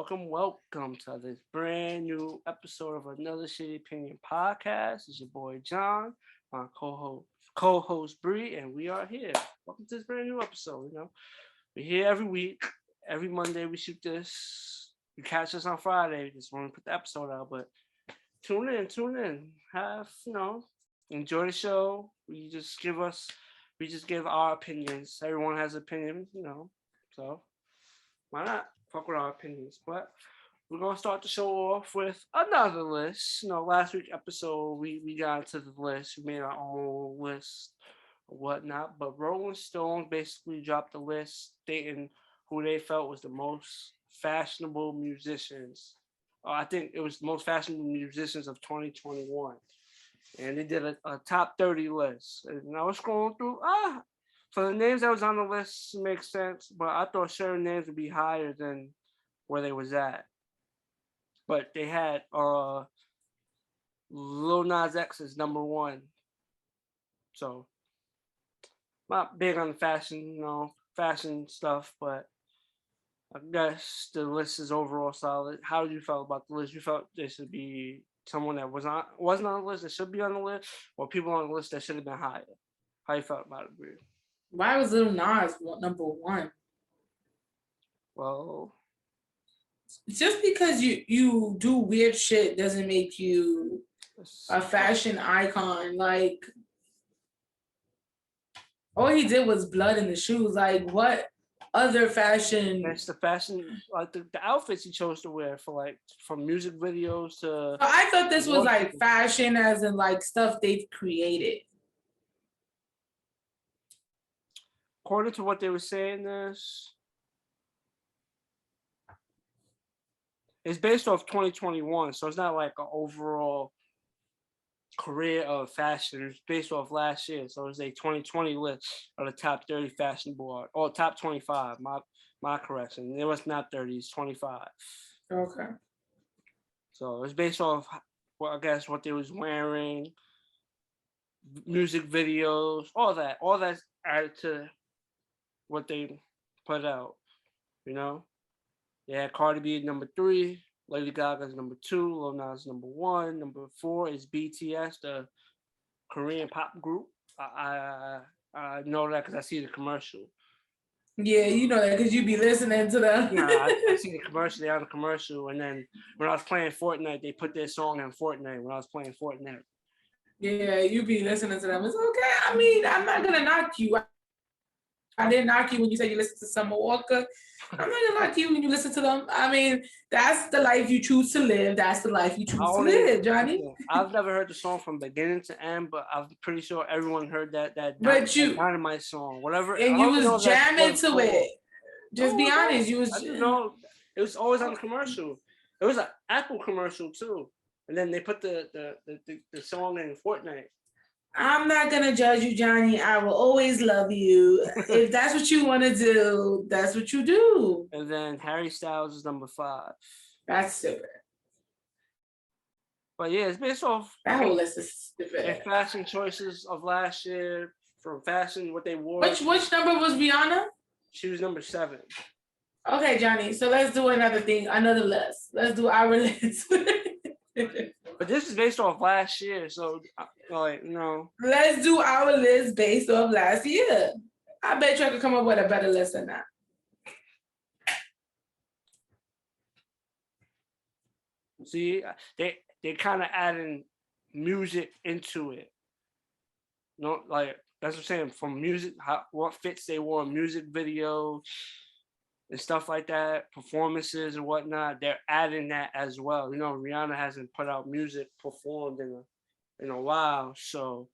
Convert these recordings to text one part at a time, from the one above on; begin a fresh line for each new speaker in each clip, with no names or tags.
welcome to this brand new episode of another Shitty Opinion podcast. It's your boy John, my co-host Bree, and we are here. Welcome to this brand new episode. We're here every week, every Monday. We shoot this. You catch us on Friday. Just want to put the episode out, but tune in. Enjoy the show. We just give our opinions. Everyone has opinions, so why not fuck with our opinions? But we're gonna start the show off with another list. Last week's episode we got into the list. We made our own list or whatnot. But Rolling Stone basically dropped a list stating who they felt was the most fashionable musicians. I think it was the most fashionable musicians of 2021. And they did a top 30 list. And I was scrolling through, so the names that was on the list make sense, but I thought certain names would be higher than where they was at. But they had Lil Nas X is number one. So not big on fashion stuff, but I guess the list is overall solid. How did you feel about the list? You felt there should be someone that wasn't on the list that should be on the list, or people on the list that should have been higher? How you felt about it, Bree?
Why was Lil Nas number one?
Well,
just because you do weird shit doesn't make you a fashion icon. Like, all he did was blood in the shoes. Like, what other fashion?
That's the fashion, like the outfits he chose to wear from music videos to.
I thought this was like fashion, as in like stuff they've created.
According to what they were saying, it's based off 2021, so it's not like an overall career of fashion. It's based off last year, so it's a 2020 list of the top 30 fashionable art, or top 25. My correction. It was not 30, it's 25.
Okay.
So it's based off, I guess, what they was wearing, music videos, all that's added to what they put out, They had Cardi B at number 3, Lady Gaga's number 2, Lil Nas number 1, number 4 is BTS, the Korean pop group. I know that because I see the commercial.
Yeah, you know that because you be listening to them.
Yeah, I see the commercial. They're on the commercial, and then when I was playing Fortnite, they put their song in Fortnite when I was playing Fortnite.
Yeah, you be listening to them. It's okay. I mean, I'm not gonna knock you. I didn't knock you when you said you listened to Summer Walker. I'm not gonna knock you when you listen to them. I mean, that's the life you choose to live. That's the life you choose to live, Johnny.
I've never heard the song from beginning to end, but I'm pretty sure everyone heard that Dynamite song, whatever.
And you was jamming to it. Just be honest, you was.
It was always on the commercial. It was an Apple commercial too, and then they put the song in Fortnite.
I'm not gonna judge you, Johnny. I will always love you. If that's what you want to do, that's what you do.
And then Harry Styles is number 5.
That's stupid.
But yeah, it's based off
that whole list is stupid.
Their fashion choices of last year, from fashion, what they wore.
Which number was Rihanna?
She was number 7.
Okay, Johnny. So let's do another list. Let's do our list.
But this is based off last year, so
Let's do our list based off last year. I bet you I could come up with a better list than that.
See, they kind of adding music into it. That's what I'm saying. From music, what fits they wore, music videos and stuff like that, performances and whatnot, they're adding that as well. Rihanna hasn't put out music performed in a while, so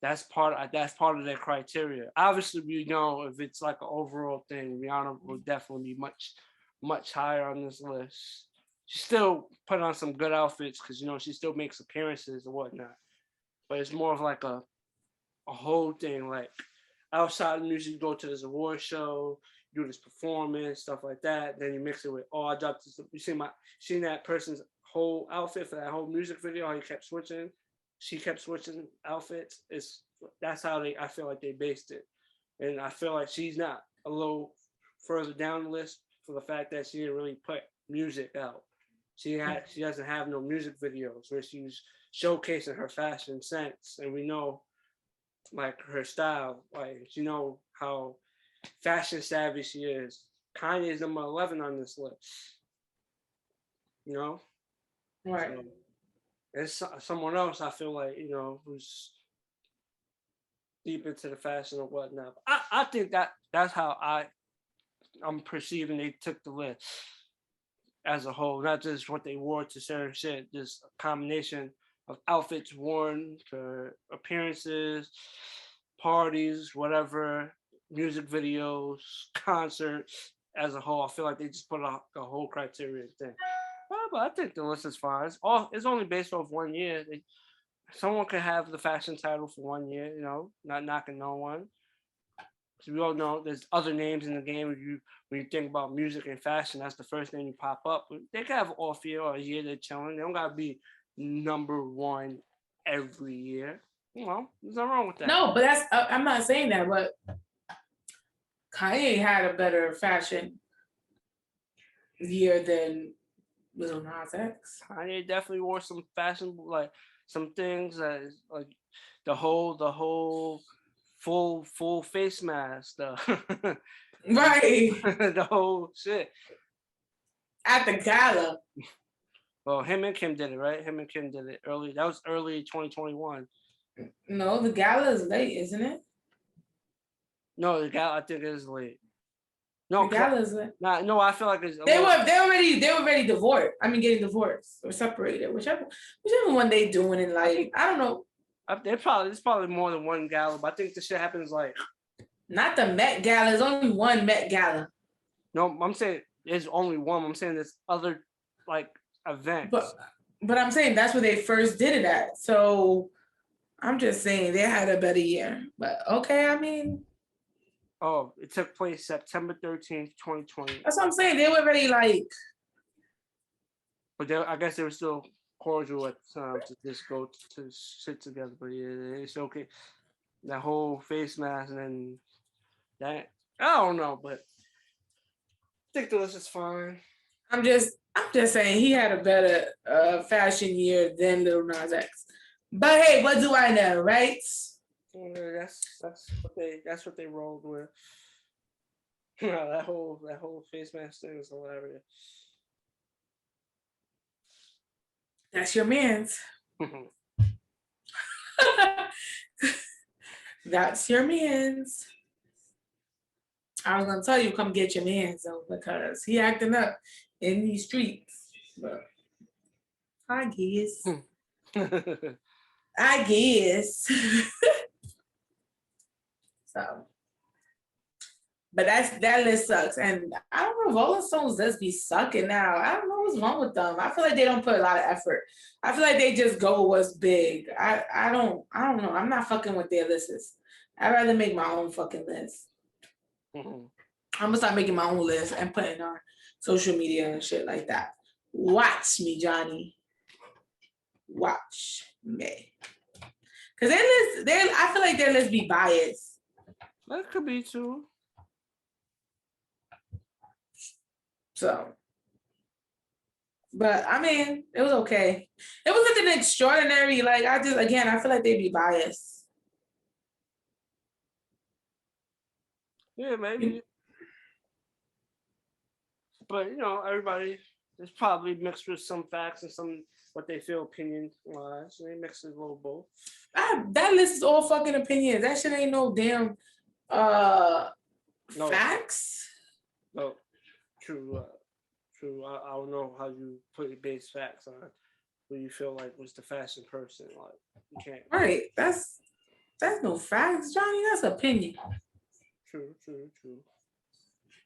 that's part of their criteria. Obviously, if it's like an overall thing, Rihanna will definitely be much higher on this list. She still put on some good outfits because she still makes appearances and whatnot, but it's more of like a whole thing. Like outside of music, you go to this award show, do this performance, stuff like that. Then you mix it with, I dropped this. You seen that person's whole outfit for that whole music video? How he kept switching. She kept switching outfits. That's how I feel like they based it. And I feel like she's not a little further down the list for the fact that she didn't really put music out. She doesn't have no music videos where she's showcasing her fashion sense, and we know like her style, like you know how fashion savvy she is. Kanye is number 11 on this list, you know.
Right.
So it's someone else I feel like who's deep into the fashion or whatnot. I think that's how I'm perceiving they took the list as a whole, not just what they wore to certain shit, just a combination of outfits worn for appearances, parties, whatever, music videos, concerts as a whole. I feel like they just put out the whole criteria thing. But I think the list is fine. It's only based off 1 year. Someone could have the fashion title for 1 year, not knocking no one. So we all know there's other names in the game. When you think about music and fashion, that's the first name you pop up. They could have off year or a year they're chilling. They don't gotta be number one every year. There's nothing wrong with that.
No, but that's I'm not saying that, but Kanye had a better fashion year than Lil Nas X.
Kanye definitely wore some fashion, like some things that like the whole full face mask,
Right.
the whole shit.
At the gala.
Well, him and Kim did it, right? Him and Kim did it early. That was early 2021.
No, the gala is late, isn't it?
No, the gala I think is late. No,
the gala is late.
No, I feel like it's.
They were already divorced. I mean, getting divorced or separated, whichever one they doing in life. I don't know.
There's probably more than one gala, but I think the shit happens like.
Not the Met Gala. There's only one Met Gala.
No, I'm saying there's only one. I'm saying there's other like events.
But I'm saying that's where they first did it at. So I'm just saying they had a better year. But okay, I mean.
Oh, it took place September 13th, 2020.
That's what I'm saying. They were already like.
But I guess they were still cordial at the time to just go to sit together. But yeah, it's okay. That whole face mask and then that, I don't know, but I think the list is fine.
I'm just saying he had a better fashion year than Lil Nas X. But hey, what do I know, right?
Yeah, that's what they rolled with. that whole face mask thing is hilarious.
That's your man's. That's your man's. I was gonna tell you, come get your man's though, because he acting up in these streets. But I guess. I guess. So, but that list sucks, and I don't know. Rolling Stones does be sucking now. I don't know what's wrong with them. I feel like they don't put a lot of effort. I feel like they just go with what's big. I don't know. I'm not fucking with their lists. I'd rather make my own fucking list. I'm gonna start making my own list and putting on social media and shit like that. Watch me, Johnny. Watch me. Cause I feel like their list be biased.
That could be too.
So, but I mean, it was okay. It was nothing extraordinary. Like I feel like they'd be biased.
Yeah, maybe. But everybody is probably mixed with some facts and some what they feel opinion wise. So they mix it a little both.
That list is all fucking opinions. That shit ain't no damn facts.
No, true. I don't know how you put base facts on who you feel like was the fashion person. Like you can't.
Right. That's no facts, Johnny. That's opinion.
True.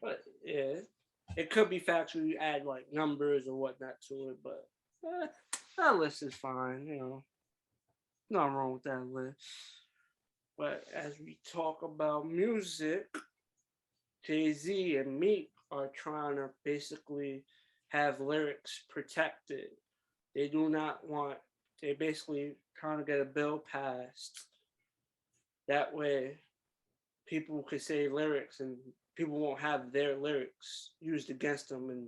But yeah, it could be factual. You add like numbers or whatnot to it, but that list is fine. Nothing wrong with that list. But as we talk about music, Jay-Z and Meek are trying to basically have lyrics protected. They do not want, they basically trying to get a bill passed. That way, people could say lyrics and people won't have their lyrics used against them in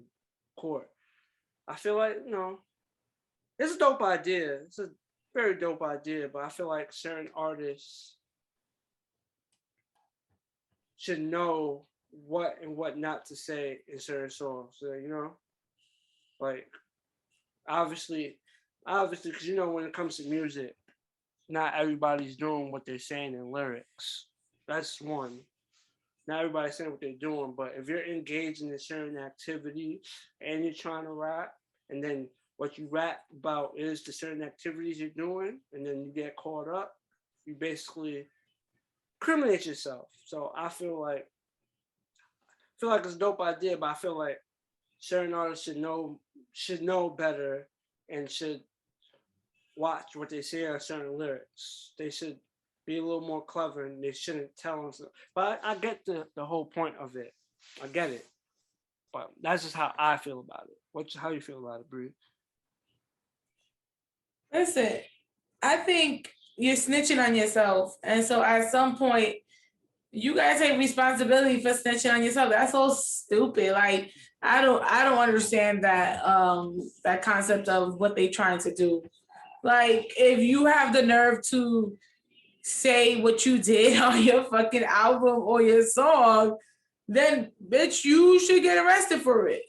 court. I feel like, it's a dope idea. It's a very dope idea, but I feel like certain artists should know what and what not to say in certain songs. So, like obviously, because when it comes to music, not everybody's doing what they're saying in lyrics. That's one. Not everybody's saying what they're doing, but if you're engaged in a certain activity and you're trying to rap, and then what you rap about is the certain activities you're doing, and then you get caught up, you basically criminate yourself. So I feel like it's a dope idea, but I feel like certain artists should know better and should watch what they say on certain lyrics. They should be a little more clever and they shouldn't tell them. But I get the whole point of it. I get it. But that's just how I feel about it. How you feel about it, Bree?
Listen, I think you're snitching on yourself. And so at some point, you gotta take responsibility for snitching on yourself. That's so stupid. Like I don't understand that concept of what they trying to do. Like if you have the nerve to say what you did on your fucking album or your song, then bitch, you should get arrested for it.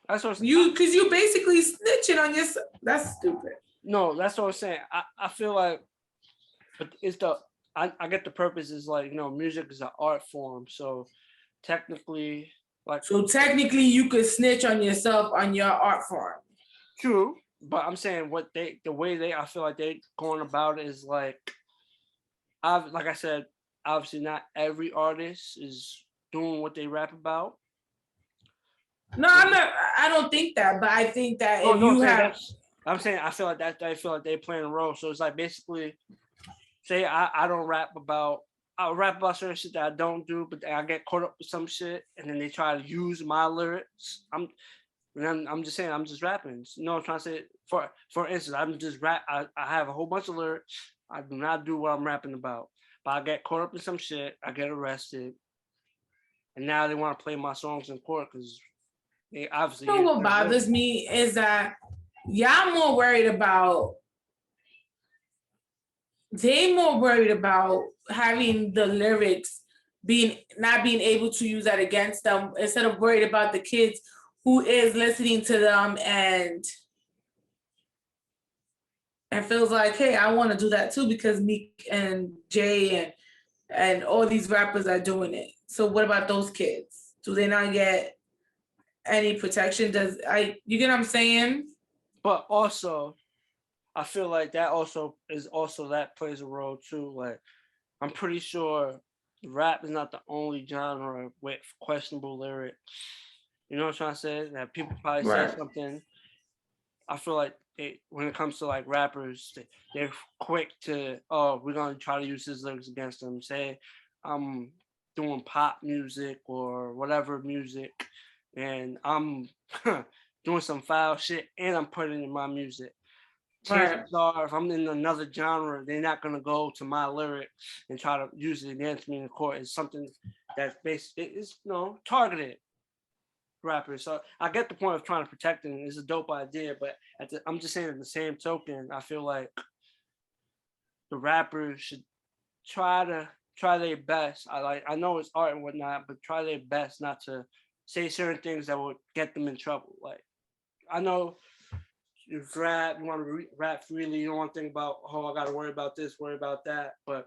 That's what
Because you basically snitching on yourself. That's stupid.
No, that's what I'm saying. I feel like, but I get the purpose is like music is an art form, so technically like
So technically, you could snitch on yourself on your art form.
true, but I'm saying the way I feel like they going about it is like like I said, obviously not every artist is doing what they rap about.
No, I'm not. I don't think that, but I think that
Oh
if
no,
you have,
I'm saying I feel like that I feel like they playing a role. So it's like basically, say I don't rap about. I rap about certain shit that I don't do, but I get caught up with some shit, and then they try to use my lyrics. I'm just saying I'm just rapping. I'm trying to say for instance, I'm just rap. I have a whole bunch of lyrics. I do not do what I'm rapping about, but I get caught up in some shit. I get arrested, and now they want to play my songs in court because they obviously.
you know what bothers me is that y'all more worried about. They more worried about having the lyrics not being able to use that against them instead of worried about the kids who is listening to them and feels like, hey, I want to do that too because Meek and Jay and all these rappers are doing it. So what about those kids? Do they not get any protection? You get what I'm saying?
But also, I feel like that plays a role too. Like I'm pretty sure rap is not the only genre with questionable lyrics. You know what I'm trying to say? That people probably say something. I feel like when it comes to like rappers, they're quick to we're gonna try to use his lyrics against them. Say I'm doing pop music or whatever music, and I'm doing some foul shit, and I'm putting it in my music. Chances are, if I'm in another genre, they're not gonna go to my lyric and try to use it against me in court. It's something that's it's targeted rappers. So I get the point of trying to protect them. It's a dope idea, but I'm just saying, at the same token, I feel like the rappers should try their best. I know it's art and whatnot, but try their best not to say certain things that would get them in trouble. Like I know you rap, you want to rap freely. You don't want to think about, I got to worry about this, worry about that. But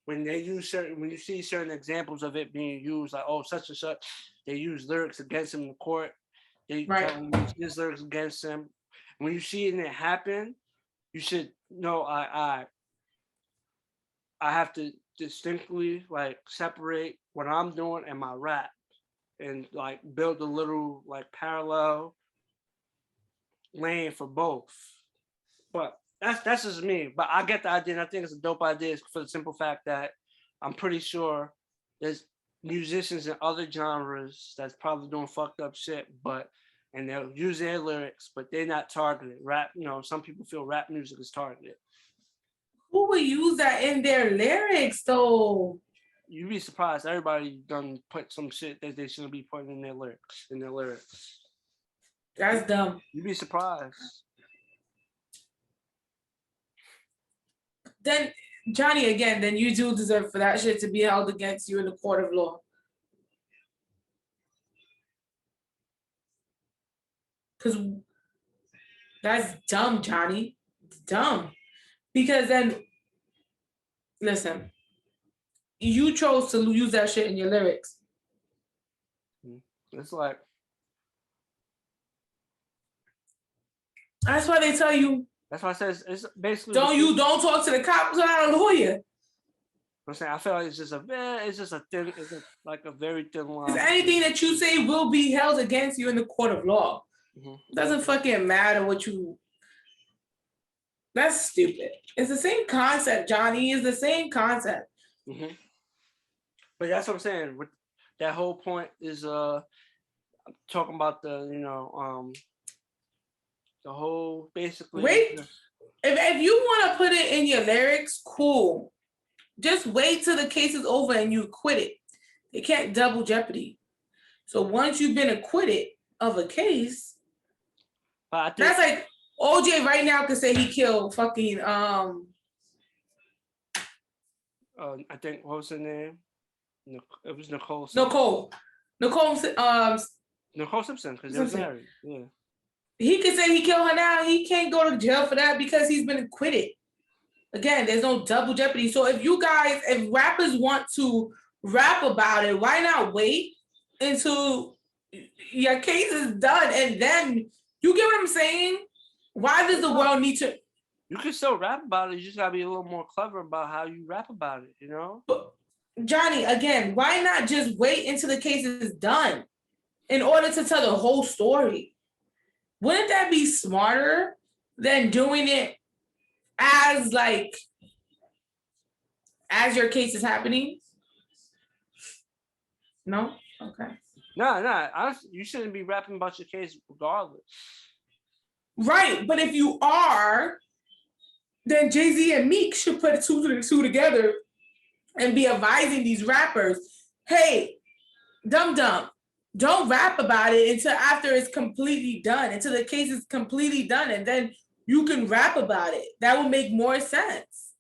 when you see certain examples of it being used, like such and such, they use lyrics against him in court. They tell him use his lyrics against him. When you see it happen, you should know I have to distinctly like separate what I'm doing and my rap, and like build a little like parallel lane for both. But that's just me. But I get the idea, and I think it's a dope idea for the simple fact that I'm pretty sure there's musicians in other genres that's probably doing fucked up shit, and they'll use their lyrics, but they're not targeted. Rap, some people feel rap music is targeted.
Who would use that in their lyrics though?
You'd be surprised. Everybody done put some shit that they shouldn't be putting in their lyrics.
That's dumb.
You'd be surprised.
Then Johnny, again, then you do deserve for that shit to be held against you in the court of law. Because that's dumb, Johnny. It's dumb. Because then, listen, you chose to use that shit in your lyrics.
It's like,
that's why they tell you.
That's why I said it's basically.
Don't talk to the cops without a lawyer.
I'm saying I feel like it's just a thin, like a very thin line.
Anything that you say will be held against you in the court of law. Doesn't fucking matter what you. That's stupid. It's the same concept, Johnny. It's the same concept.
But that's what I'm saying. With that whole point is talking about the the whole basically.
Wait, if you want to put it in your lyrics, cool. Just wait till the case is over and you quit it. They can't double jeopardy. So once you've been acquitted of a case, that's like OJ right now could say he killed fucking
I think what was her name? It was Nicole Simpson. Nicole Simpson, because they were married. Yeah.
He could say he killed her now. He can't go to jail for that because he's been acquitted. Again, there's no double jeopardy. So if rappers want to rap about it, why not wait until your case is done and then you get what I'm saying? Why does the world need to?
You can still rap about it. You just gotta be a little more clever about how you rap about it, you know?
But Johnny, again, why not just wait until the case is done in order to tell the whole story? Wouldn't that be smarter than doing it as your case is happening? No? Okay.
No. You shouldn't be rapping about your case regardless.
Right, but if you are, then Jay-Z and Meek should put two together and be advising these rappers, hey, dum-dum, don't rap about it until after it's completely done, until the case is completely done, and then you can rap about it. That would make more sense.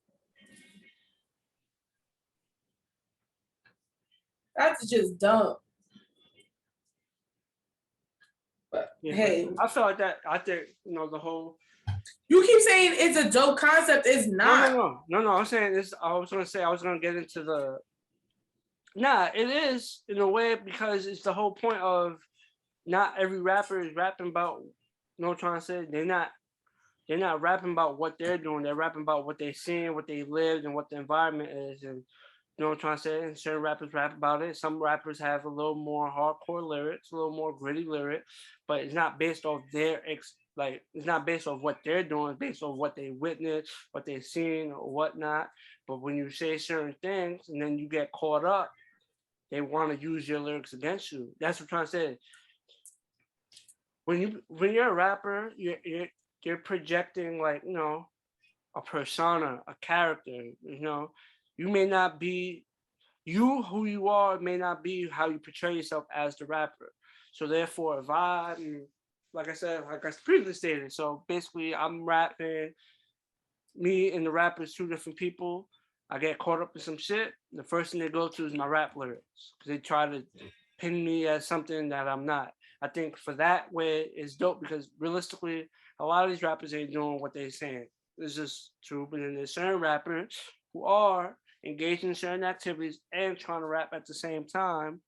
That's just dumb. But
yeah,
hey,
I feel like that. I think the whole.
You keep saying it's a dope concept. It's not.
No. I'm saying this. I was gonna get into the. Nah, it is in a way because it's the whole point of not every rapper is rapping about. You know what I'm trying to say? They're not rapping about what they're doing. They're rapping about what they're seeing, what they lived, and what the environment is. And you know what I'm trying to say? And certain rappers rap about it. Some rappers have a little more hardcore lyrics, a little more gritty lyrics, but it's not based off it's not based off what they're doing. It's based off what they witnessed, what they've seen, or whatnot. But when you say certain things and then you get caught up, they want to use your lyrics against you. That's what I'm trying to say. When you're a rapper, you're projecting a persona, a character. You may not be who you are may not be how you portray yourself as the rapper. So therefore, if like I previously stated, so basically I'm rapping, me and the rapper is two different people. I get caught up in some shit. The first thing they go to is my rap lyrics because they try to pin me as something that I'm not. I think for that way it's dope because realistically, a lot of these rappers ain't doing what they're saying. It's just true. But then there's certain rappers who are engaged in certain activities and trying to rap at the same time.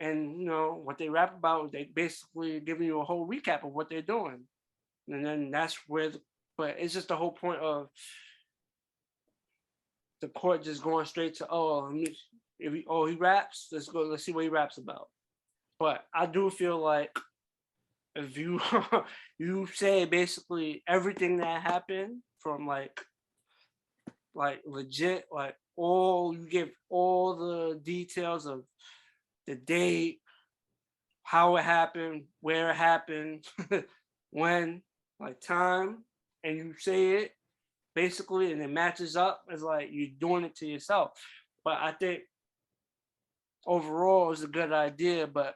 And what they rap about, they basically giving you a whole recap of what they're doing. And then that's where but it's just the whole point of the court just going straight to he raps, let's see what he raps about. But I do feel like if you you say basically everything that happened from like legit, you give all the details of the date, how it happened, where it happened, when, time, and you say it basically and it matches up, it's like you're doing it to yourself. But I think overall it's a good idea, but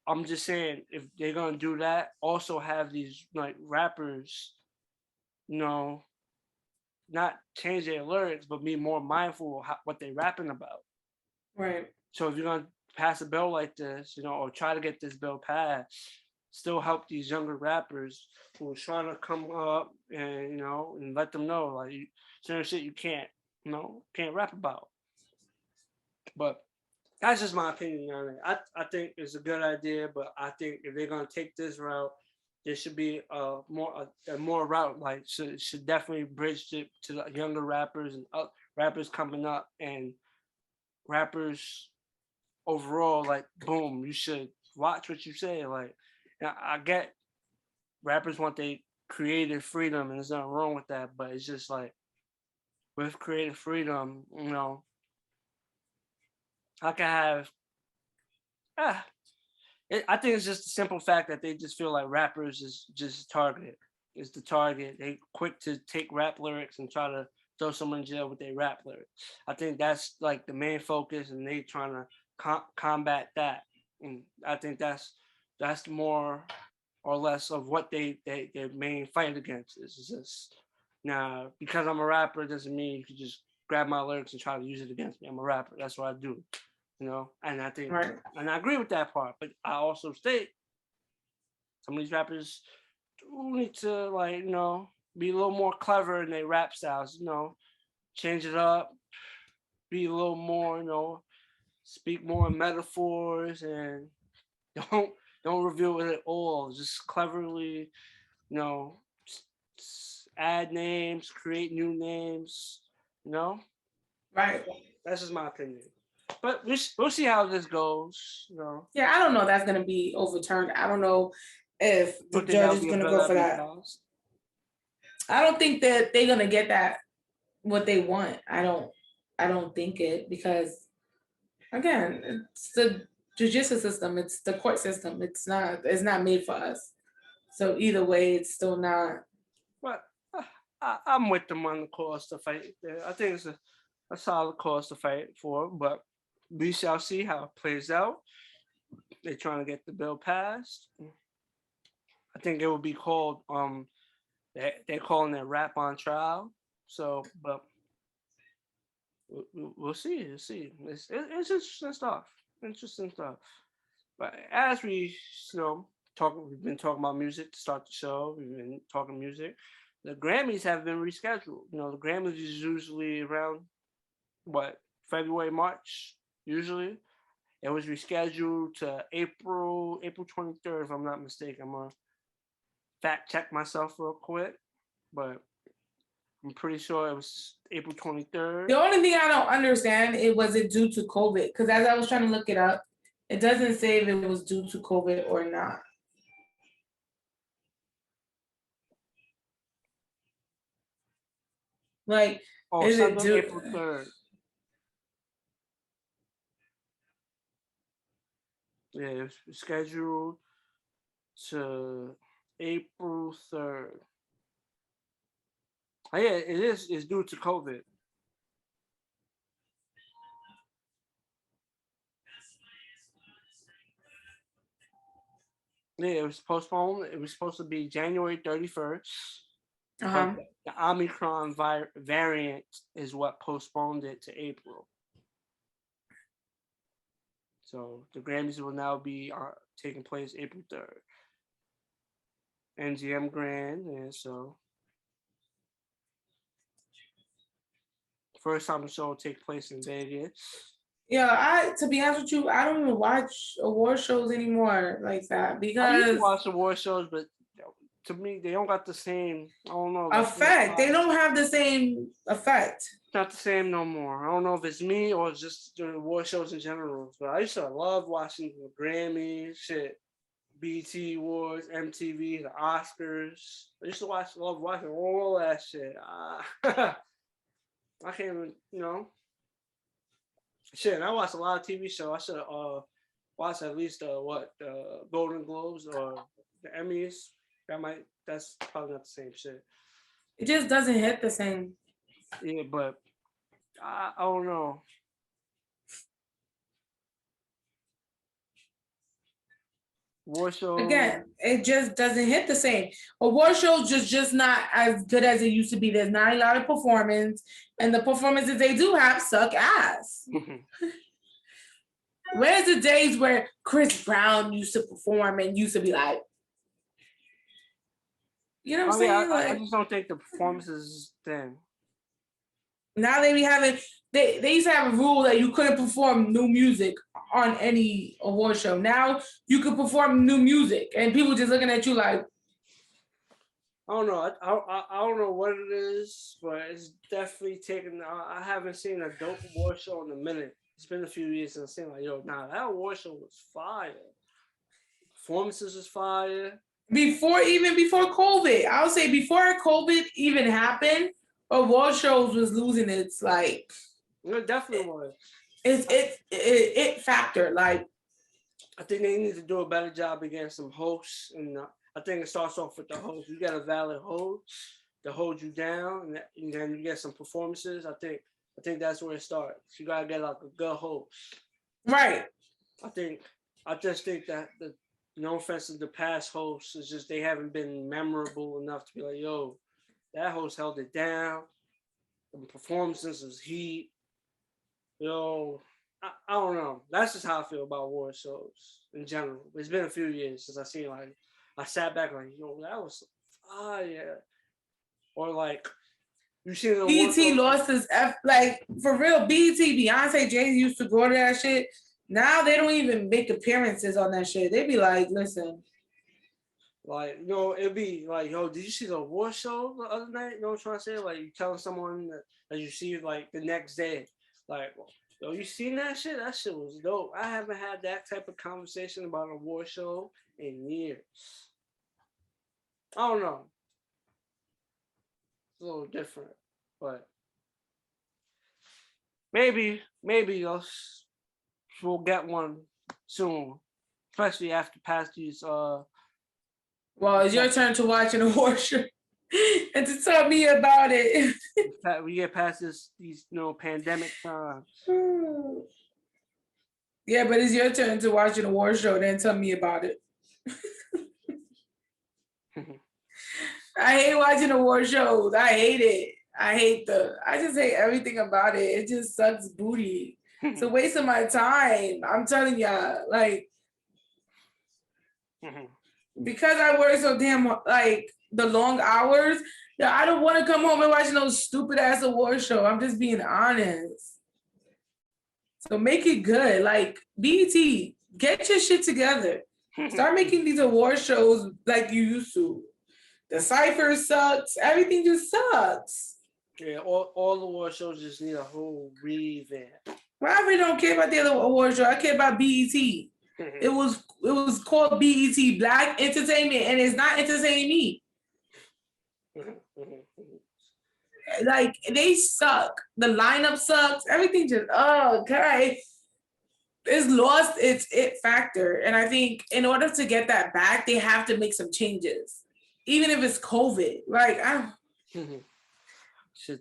I'm just saying, if they're gonna do that, also have these like rappers, you know, not change their lyrics, but be more mindful of what they rapping about.
Right.
So if you're gonna pass a bill like this, or try to get this bill passed, still help these younger rappers who are trying to come up and and let them know like certain shit you can't rap about. But that's just my opinion on it. I think it's a good idea, but I think if they're gonna take this route, there should be a more route like should definitely bridge it to the younger rappers and rappers coming up and rappers overall. Like boom, you should watch what you say. Like now, I get rappers want their creative freedom and there's nothing wrong with that, but it's just like with creative freedom, I can have ah, I think it's just the simple fact that they just feel like rappers is just targeted. Is the target. They quick to take rap lyrics and try to throw someone in jail with their rap lyrics. I think that's like the main focus, and they trying to combat that. And I think that's more or less of what their main fight against is. It's just now because I'm a rapper doesn't mean you can just grab my lyrics and try to use it against me. I'm a rapper. That's what I do. And I think,
Right.
and I agree with that part, but I also state some of these rappers do need to be a little more clever in their rap styles, change it up, be a little more, speak more in metaphors and don't don't reveal it all. Just cleverly, you know, add names, create new names, you know.
Right.
That's just my opinion. But we'll see how this goes.
Yeah, I don't know if that's gonna be overturned. I don't know if the
Don't think that
judge
would
is
be a
gonna
bill
go
that
for
be
that.
passed.
I don't think that they're gonna get that what they want. I don't think it because again, it's the judicial system, it's the court system. It's not made for us. So either way, it's still not.
But I'm with them on the cause to fight. I think it's a solid cause to fight for, but we shall see how it plays out. They're trying to get the bill passed. I think it will be called they're calling it rap on trial. So, but we'll see. We'll see. It's interesting stuff. Interesting stuff. But as we we've been talking about music to start the show. We've been talking music. The Grammys have been rescheduled. The Grammys is usually around what February, March. Usually, it was rescheduled to April 23rd, if I'm not mistaken. I'm gonna fact check myself real quick, but I'm pretty sure it was April 23rd.
The only thing I don't understand was it due to COVID? Because as I was trying to look it up, it doesn't say if it was due to COVID or not. Like,
Oh,
is it
Sunday,
due?
April 3rd. Yeah, it was scheduled to April 3rd. Oh, yeah, it is. It's due to COVID. Yeah, it was postponed. It was supposed to be January 31st, but
Uh-huh.
the Omicron variant is what postponed it to April. So the Grammys will now be taking place April 3rd. NGM Grand, and so first time the show will take place in Vegas.
Yeah, to be honest with you, I don't even watch award shows anymore like that
I used to
because
watch award shows, but to me, they don't got the same. I don't know.
effect. They don't have the same effect.
It's not the same no more. I don't know if it's me or it's just the award shows in general. But I used to love watching the Grammys, shit, BT Awards, MTV, the Oscars. I used to love watching all that shit. I can't even, shit. I watched a lot of TV shows. I should have watched at least the Golden Globes or the Emmys. That's probably not the same shit.
It just doesn't hit the same.
Yeah, but I don't know. War show.
Again, it just doesn't hit the same. Award shows just not as good as it used to be. There's not a lot of performance, and the performances they do have suck ass. Where's the days where Chris Brown used to perform and used to be like, you know what I'm saying?
I just don't think the performances then.
Now they be having they used to have a rule that you couldn't perform new music on any award show. Now you can perform new music, and people just looking at you like,
I don't know. I don't know what it is, but it's definitely taken. I haven't seen a dope award show in a minute. It's been a few years since I've seen like, yo, nah, that award show was fire. Performances was fire.
before COVID. I would say before COVID even happened, award shows was losing its like.
It definitely was.
It factor. Like,
I think they need to do a better job against some hosts, and I think it starts off with the host. You got a valid host to hold you down, and then you get some performances. I think that's where it starts. You gotta get like a good host.
right.
I just think that no offense to the past hosts, it's just they haven't been memorable enough to be like, yo, that host held it down. The performances was heat. Yo, I don't know. That's just how I feel about award shows in general. It's been a few years since I seen like I sat back like, yo, that was fire. Or like you seen the
BET lost his like for real. BET, Beyonce, Jay used to go to that shit. Now they don't even make appearances on that shit. They be like, listen.
Like, you know, it'd be like, yo, did you see the award show the other night? You know what I'm trying to say? Like, you telling someone that you see like the next day. Like, yo, you seen that shit? That shit was dope. I haven't had that type of conversation about an award show in years. I don't know. It's a little different, but maybe we'll get one soon, especially after past these.
Well, it's your turn to watch an award show and to tell me about it.
We get past these pandemic times.
Yeah, but it's your turn to watch an award show, then tell me about it. I hate watching award shows. I hate it. I just hate everything about it. It just sucks booty. It's a waste of my time. I'm telling y'all, like, because I work so damn like the long hours, yeah, I don't want to come home and watch no stupid ass award show. I'm just being honest. So make it good. Like, BET, get your shit together. Start making these award shows like you used to. The Cypher sucks. Everything just sucks.
Yeah, all the award shows just need a whole revamp.
Well, I really don't care about the other award show. I care about BET. It was called BET, Black Entertainment, and it's not entertaining me. Like, they suck. The lineup sucks. Everything just, oh, God. It's lost its it factor. And I think in order to get that back, they have to make some changes. Even if it's COVID. Like, so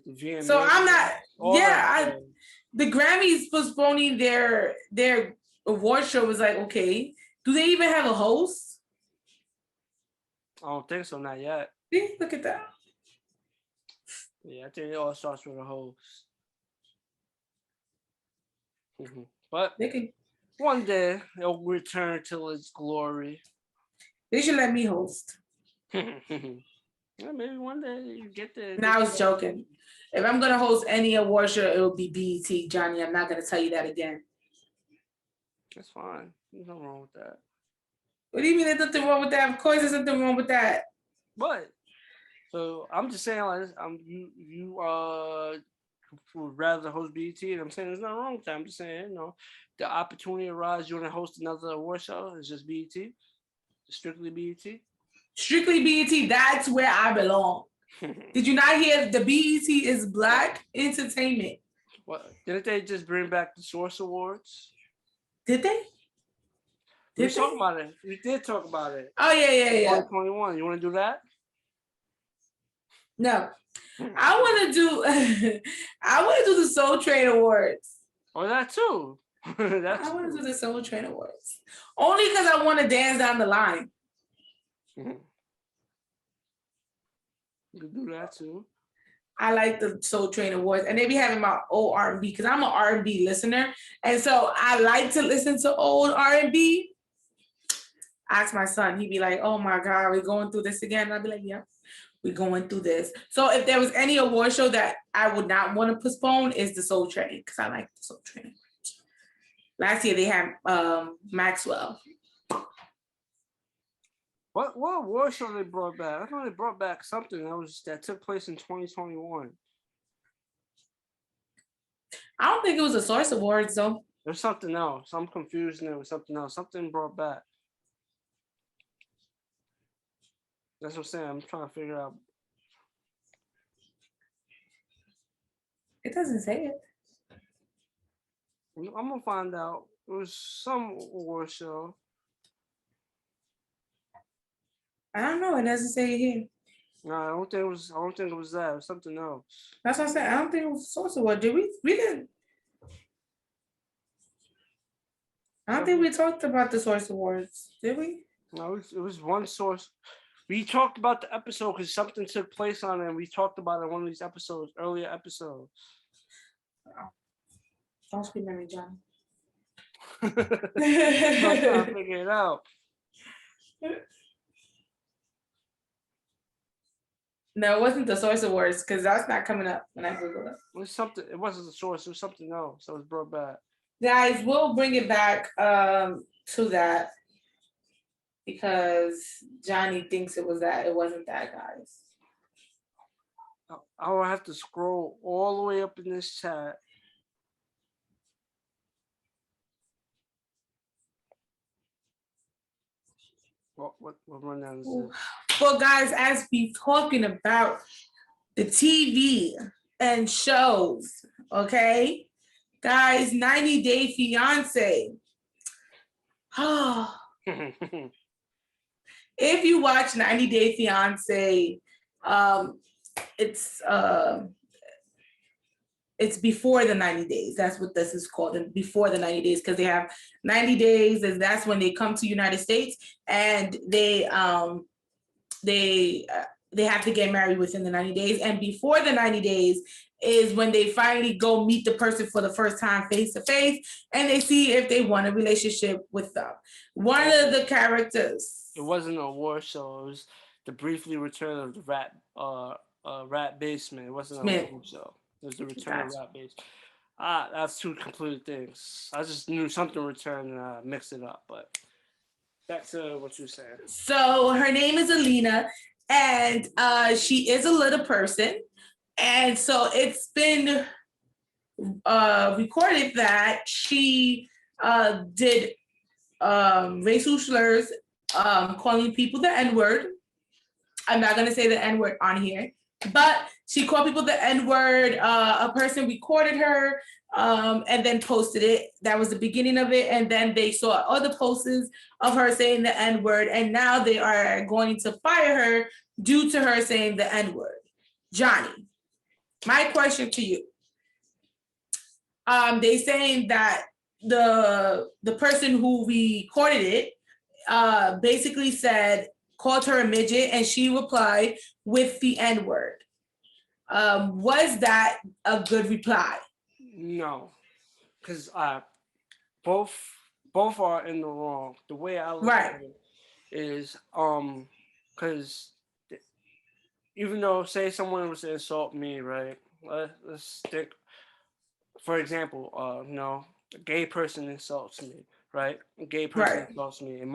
I'm not, the Grammys postponing their award show was like, okay, do they even have a host?
I don't think so, not yet.
See, look at that.
Yeah, I think it all starts with a host. But one day it'll return to its glory.
They should let me host.
Yeah, maybe one day you get there.
No, I was joking. If I'm gonna host any award show, it will be BET, Johnny. I'm not gonna tell you that again.
That's fine. There's nothing wrong with that.
What do you mean there's nothing wrong with that? Of course there's nothing wrong with that.
But so I'm just saying, like, you would rather host BET, and I'm saying there's nothing wrong with that. I'm just saying, the opportunity arises, you want to host another award show, it's just BET, strictly BET.
Strictly BET, that's where I belong. Did you not hear the BET is Black Entertainment?
What, didn't they just bring back the Source Awards?
Did they?
We talked about it. We did talk about it.
Oh, yeah.
2021. You want to do that?
No. I want to do the Soul Train Awards.
Or that too. That's
I want to
true.
do the Soul Train Awards. Only because I want to dance down the line.
Mhm. You can do that too.
I like the Soul Train Awards, and they be having my old R&B because I'm an R&B listener, and so I like to listen to old R&B. Ask my son, he'd be like, "Oh my God, we're going through this again." And I'd be like, "Yeah, we're going through this." So if there was any award show that I would not want to postpone, is the Soul Train because I like the Soul Train. Last year they had Maxwell.
What award show they brought back? I know they brought back something that took place in 2021.
I don't think it was a Source Awards though.
There's something else. I'm confused there with something else. Something brought back. That's what I'm saying. I'm trying to figure out.
It doesn't say it.
I'm gonna find out. It was some award show.
I don't know. It doesn't say it here.
No, I don't think it was. I don't think it was that. It was something else.
That's what I said. I don't think it was a Source Award. Did we? We didn't. I don't think we talked about the Source Awards. Did we?
No, it was one source. We talked about the episode because something took place on it, and we talked about it in one of these episodes, earlier episodes.
Don't scream at me, Johnny.
I'm trying to figure it out.
No, it wasn't the Source Awards because that's not coming up when I Google it.
It was something. It wasn't the source. It was something else that was brought back.
Guys, we'll bring it back to that because Johnny thinks it was that. It wasn't that, guys.
I will have to scroll all the way up in this chat. What rundown is this?
Well, guys, as we talking about the TV and shows, okay, guys, 90 Day Fiance. If you watch 90 Day Fiance, it's before the 90 days. That's what this is called, and before the 90 days, because they have 90 days, and that's when they come to United States, and they have to get married within the 90 days. And before the 90 days is when they finally go meet the person for the first time face to face, and they see if they want a relationship with them. One of the characters.
It wasn't an award show. It was the briefly return of the Rat Basement. It wasn't an award show. It was the return of Rat Basement. That's two completed things. I just knew something returned and I mixed it up. But back to what you were saying.
So her name is Alina, and she is a little person. And so it's been recorded that she did racial slurs, calling people the N-word. I'm not going to say the N-word on here, but she called people the N-word. A person recorded her and then posted it. That was the beginning of it. And then they saw other posts of her saying the N-word. And now they are going to fire her due to her saying the N-word. Johnny, my question to you. They saying that the person who recorded it basically called her a midget, and she replied with the N-word. Was that a good reply?
No, because both are in the wrong. The way I look at it is because even though say someone was to insult me, right? Let's think. For example, a gay person insults me, right? A gay person insults me, and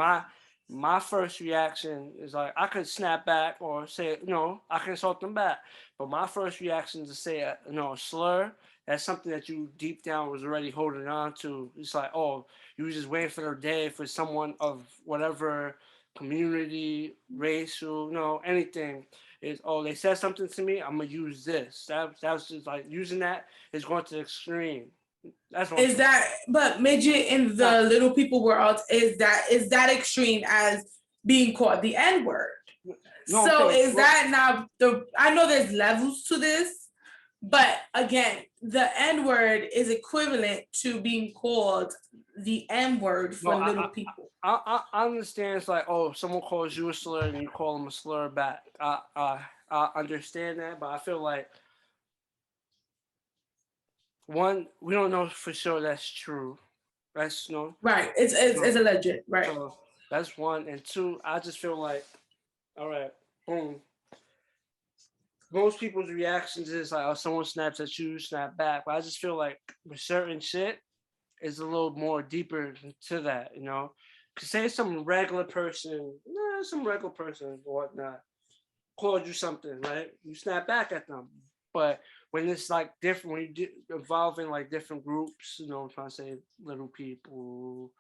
my first reaction is like I could snap back or say no, I can insult them back, but my first reaction is to say a slur. That's something that you deep down was already holding on to. It's like, oh, you were just waiting for the day for someone of whatever community, racial, anything. Is they said something to me, I'm gonna use this. That's just like using that is going to the extreme. That's what
is that, but midget and the little people world is that extreme as being called the N-word? So is that now I know there's levels to this, but again, the N-word is equivalent to being called the M-word for little people.
I understand. It's like, oh, someone calls you a slur and you call them a slur back. I understand that, but I feel like one, we don't know for sure that's true. That's
right. It's alleged, right?
So that's one, and two, I just feel like, all right, boom. Most people's reactions is like, oh, someone snaps at you, snap back. But I just feel like with certain shit, is a little more deeper to that, Cause say some regular person, or whatnot, called you something, right? You snap back at them. But when it's like different, when you involve in like different groups, I'm trying to say little people,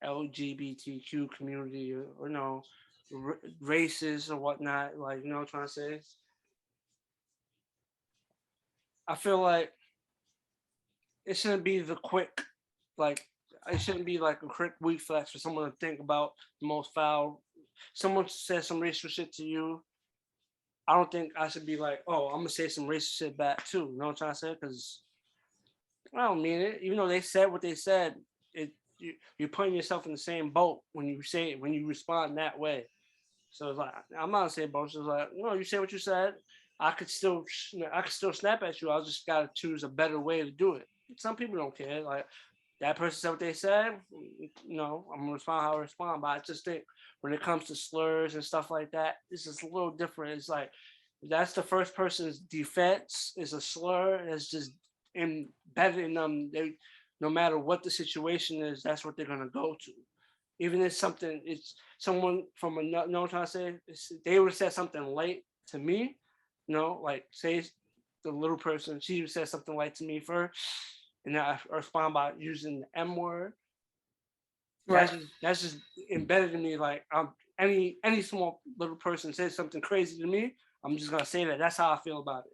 LGBTQ community, or races or whatnot, like I'm trying to say. I feel like it shouldn't be the quick, like it shouldn't be like a quick reflex for someone to think about the most foul. Someone says some racial shit to you. I don't think I should be like, oh, I'm gonna say some racist shit back too. You know what I'm trying to say? Because I don't mean it. Even though they said what they said, you're putting yourself in the same boat when you say it, when you respond that way. So it's like I'm not saying boat. So it's like, no, you say what you said. I could still snap at you. I just gotta choose a better way to do it. Some people don't care. Like that person said what they said. I'm gonna respond how I respond. But I just think when it comes to slurs and stuff like that, it's just a little different. It's like that's the first person's defense is a slur. It's just embedded in them. They, no matter what the situation is, that's what they're gonna go to. Even if it's someone from another, no, I'm trying to say, they would have said something late to me, like say the little person, she would say something late to me first, and then I respond by using the M word. Right. That's just embedded in me. Like any small little person says something crazy to me, I'm just gonna say that. That's how I feel about it.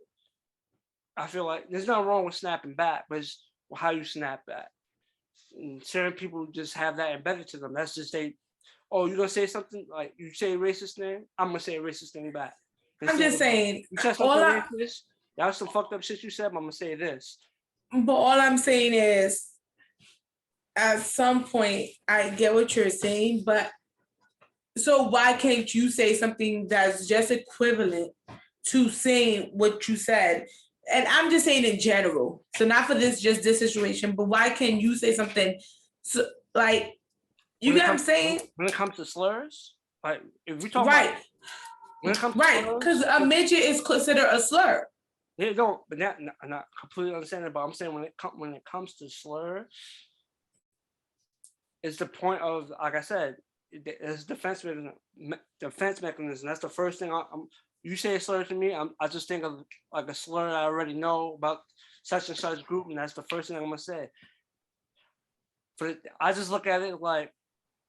I feel like there's nothing wrong with snapping back, but it's how you snap back. And certain people just have that embedded to them. That's just oh, you're gonna say something like you say a racist thing, I'm gonna say a racist thing back.
I'm just saying,
you said something racist, that was some fucked up shit you said, but I'm gonna say this.
But all I'm saying is, at some point, I get what you're saying, but so why can't you say something that's just equivalent to saying what you said? And I'm just saying in general. So not for this situation, but why can't you say something like you get what I'm saying?
When it comes to slurs, like if we talk
right,
about when it comes
to because a midget is considered a slur.
Yeah, don't, but I'm not completely understanding. But I'm saying when it comes to slur, it's the point of, like I said, it's defense mechanism. That's the first thing you say a slur to me, I just think of like a slur I already know about such and such group, and that's the first thing I'm gonna say. But I just look at it like,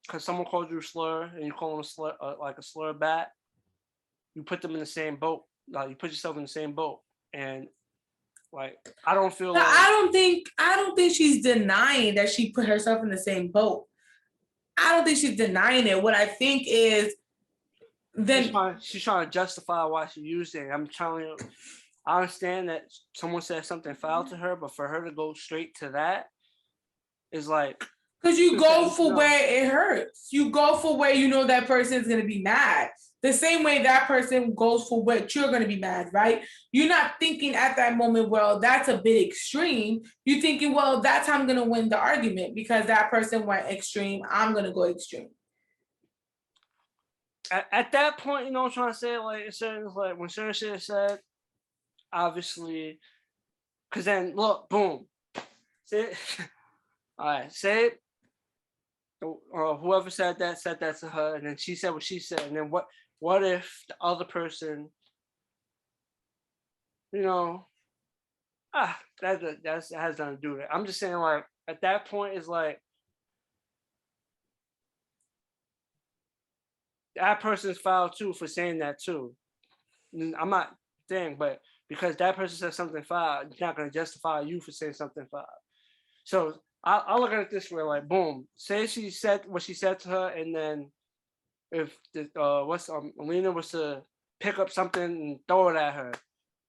because someone called you a slur and you call them a slur, like a slur back, you put them in the same boat. Like you put yourself in the same boat, and like I don't feel. Like,
I don't think she's denying that she put herself in the same boat. I don't think she's denying it. What I think is, then
she's trying to justify why she used it. I'm telling you, I understand that someone said something foul to her, but for her to go straight to that is like,
because you go for where it hurts. You go for where you know that person is going to be mad. The same way that person goes for what you're going to be mad, right? You're not thinking at that moment, well, that's a bit extreme. You're thinking, well, that's how I'm going to win the argument because that person went extreme. I'm going to go extreme.
At that point, what I'm trying to say, like, when certain shit is said, obviously, because then, look, boom. Say it. All right, say it. Whoever said that to her, and then she said what she said, and then what if the other person, that has nothing to do with it. I'm just saying, like, at that point, is like that person's foul too for saying that too. I'm not saying, but because that person said something foul, it's not going to justify you for saying something foul. So I'll look at it this way, like, boom. Say she said what she said to her, and then if Alina was to pick up something and throw it at her,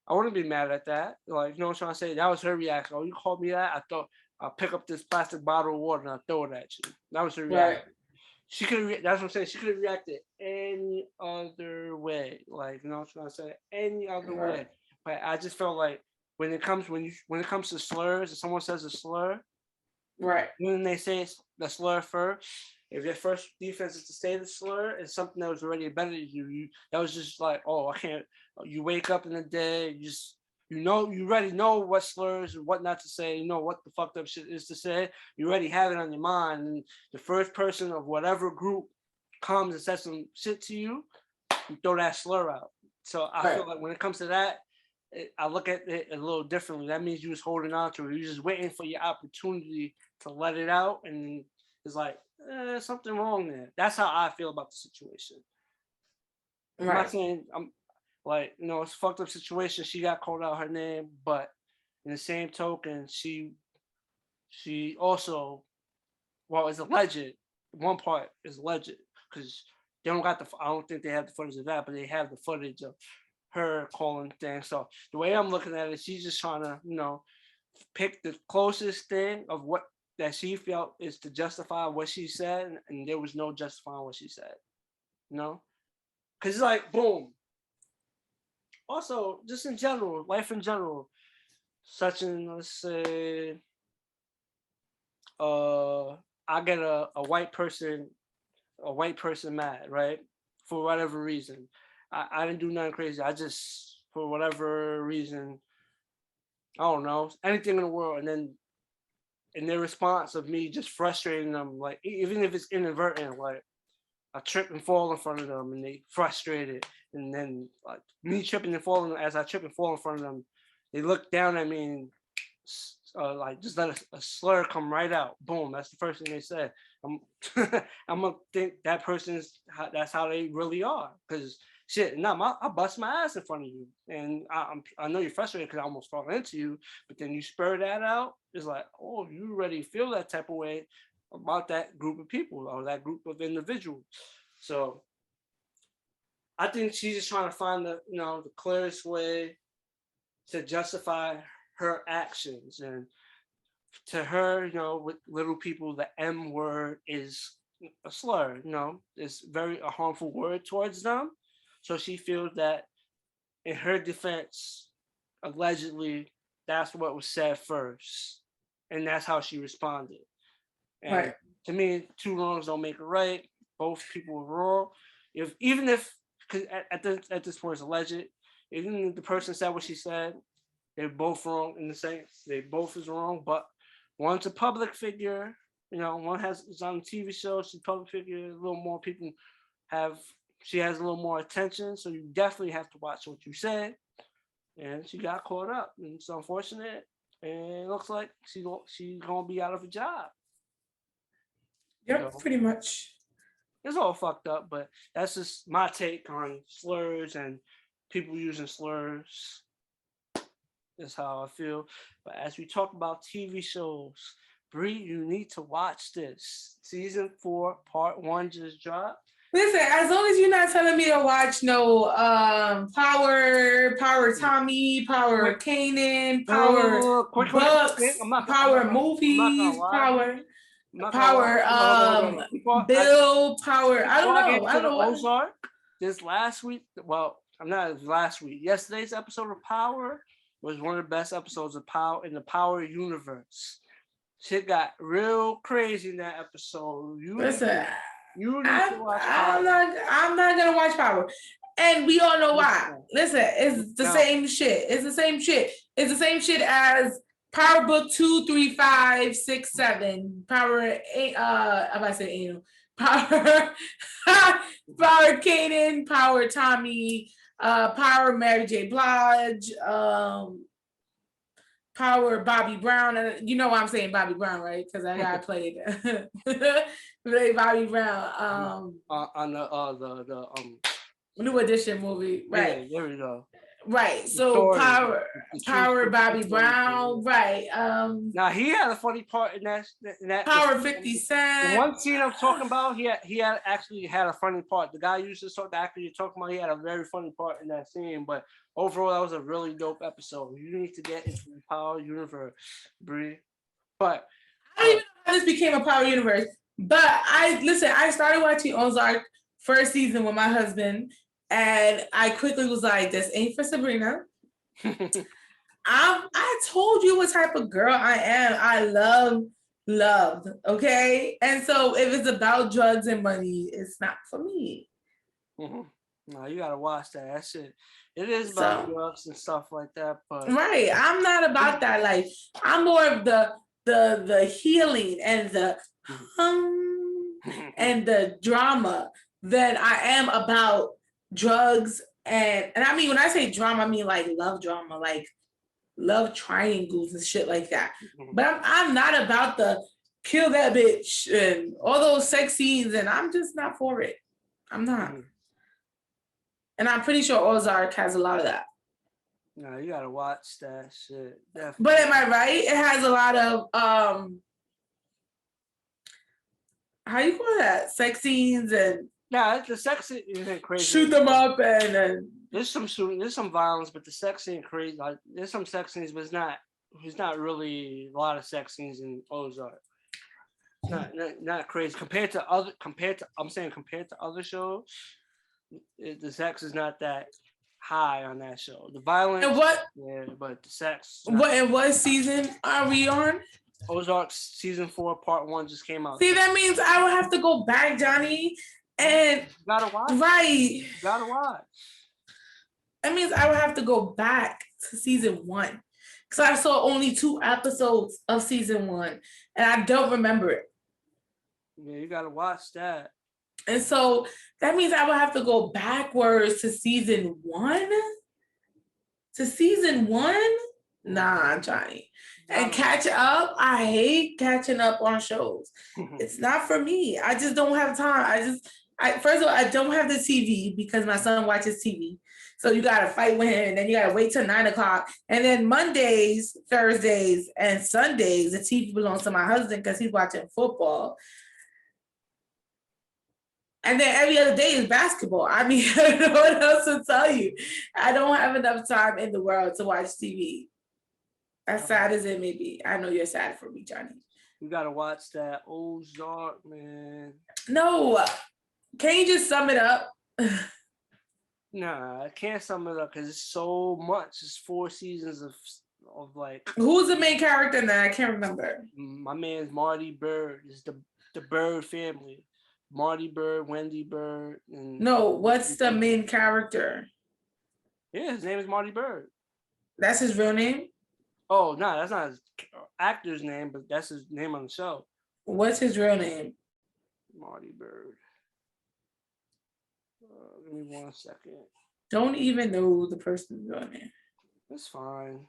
I wouldn't be mad at that. Like, you know what I'm trying to say? That was her reaction. Oh, you called me that? I thought I'll pick up this plastic bottle of water and I'll throw it at you. That was her
Right.
reaction. She could have. That's what I'm saying. She could have reacted any other way. Like, you know what I'm trying to say? Any other
Right.
way. But I just felt like when it comes to slurs, if someone says a slur,
Right.
when they say the slur first, if your first defense is to say the slur, it's something that was already embedded in you. That was just like, oh, I can't. You wake up in the day, you already know what slurs and what not to say. You know what the fucked up shit is to say. You already have it on your mind. And the first person of whatever group comes and says some shit to you, you throw that slur out. So I feel like when it comes to that, I look at it a little differently. That means you was holding on to it. You're just waiting for your opportunity to let it out, and it's like something wrong there. That's how I feel about the situation. I'm not saying I'm like, you know, it's a fucked up situation. She got called out her name, but in the same token, she also, well, it's alleged. One part is alleged because they don't got the. I don't think they have the footage of that, but they have the footage of her calling things. So the way I'm looking at it, she's just trying to, you know, pick the closest thing of what that she felt is to justify what she said, and there was no justifying what she said. You know, because it's like boom. Also, just in general, life in general, such in let's say, I get a white person mad, right? For whatever reason. I didn't do nothing crazy. I just, for whatever reason, I don't know, anything in the world. And then in their response of me just frustrating them, like, even if it's inadvertent, like, I trip and fall in front of them and they frustrated. And then, like, me tripping and falling, as I trip and fall in front of them, they look down at me and like just let a slur come right out. Boom, that's the first thing they said. I'm I'm gonna think that person's that's how they really are. Because shit, I bust my ass in front of you, and I know you're frustrated because I almost fell into you, but then you spur that out. It's like, oh, you already feel that type of way about that group of people or that group of individuals. So I think she's just trying to find the clearest way to justify her actions. And to her, with little people, the M word is a slur. It's very a harmful word towards them. So she feels that in her defense, allegedly, that's what was said first, and that's how she responded. And to me, two wrongs don't make a right. Both people were wrong. Even if, because at this point it's alleged, even if the person said what she said, they're both wrong in the sense they both is wrong. But one's a public figure, one is on a TV show. She's a public figure. A little more people she has a little more attention. So you definitely have to watch what you say. And she got caught up, and it's unfortunate. And it looks like she's gonna be out of a job.
Yep, pretty much.
It's all fucked up, but that's just my take on slurs and people using slurs. That's how I feel. But as we talk about TV shows, Bree, you need to watch this. Season 4, part 1 just dropped.
Listen, as long as you're not telling me to watch no Power Tommy, Power Kanan, Power Bucks, Power Movies, Power Bill, Power. I don't know.
Ozark this last week. Well, I'm not last week. Yesterday's episode of Power was one of the best episodes of Power in the Power universe. Shit got real crazy in that episode.
Listen, you need to watch Power. I'm not gonna watch Power. And we all know why. Listen, it's the same shit. It's the same shit. It's the same shit as Power Book 2, 3, 5, 6, 7. Power 8, if I say 8, Power Power Kanan, Power Tommy, Power Mary J. Blige, Power Bobby Brown. And you know why I'm saying Bobby Brown, right? Because I got played Bobby Brown
on the
New Edition movie, right?
Yeah, there we go.
Right. So Power Bobby Brown. Right.
Now he had a funny part in that.
Power 50 Cent.
The one scene I'm talking about, he actually had a funny part. The guy used to talk. The actor you're talking about, he had a very funny part in that scene. But overall, that was a really dope episode. You need to get into the Power Universe, Bree. But
I don't even know how this became a Power Universe. But I started watching Ozark first season with my husband, and I quickly was like, "This ain't for Sabrina." I told you what type of girl I am. I love, okay? And so if it's about drugs and money, it's not for me.
Mm-hmm. No, you gotta watch that. That shit. It is about drugs and stuff like that, but
right. I'm not about that. Like I'm more of the healing and the and the drama than I am about drugs and I mean when I say drama, I mean like love drama, like love triangles and shit like that. But I'm not about the kill that bitch and all those sex scenes, and I'm just not for it. I'm not. And I'm pretty sure Ozark has a lot of that.
No, you gotta watch that shit. Definitely.
But am I right? It has a lot of how you call that? Sex scenes and
the sex scene isn't crazy.
Shoot them up and
there's some shooting, there's some violence, but the sex scene crazy. Like there's some sex scenes, but it's not really a lot of sex scenes in Ozark. Not crazy compared to other shows. The sex is not that high on that show. The violence, but the sex.
What season are we on?
Ozark season 4, part 1 just came out.
See, that means I will have to go back, Johnny, and
you gotta watch.
Right,
you gotta watch.
That means I would have to go back to season 1 because I saw only 2 episodes of season 1, and I don't remember it.
Yeah, you gotta watch that.
And so that means I would have to go backwards to season 1. To season 1? Nah, Johnny. And catch up. I hate catching up on shows. It's not for me. I just don't have time. First of all, I don't have the TV because my son watches TV. So you gotta fight with him, and then you gotta wait till 9:00. And then Mondays, Thursdays, and Sundays, the TV belongs to my husband because he's watching football. And then every other day is basketball. I mean, I don't know what else to tell you. I don't have enough time in the world to watch TV. As sad as it may be. I know you're sad for me, Johnny.
You gotta watch that Ozark, man.
No. Can you just sum it up?
Nah, I can't sum it up because it's so much. It's 4 seasons of like.
Who's the main character in that? I can't remember.
My man's Marty Bird. It's the Bird family. Marty Bird, Wendy Bird.
No, what's the main character?
Yeah, his name is Marty Bird.
That's his real name?
Oh, no, that's not his actor's name, but that's his name on the show.
What's his real name?
Marty Bird. Give me 1 second.
Don't even know the person's real name.
That's fine.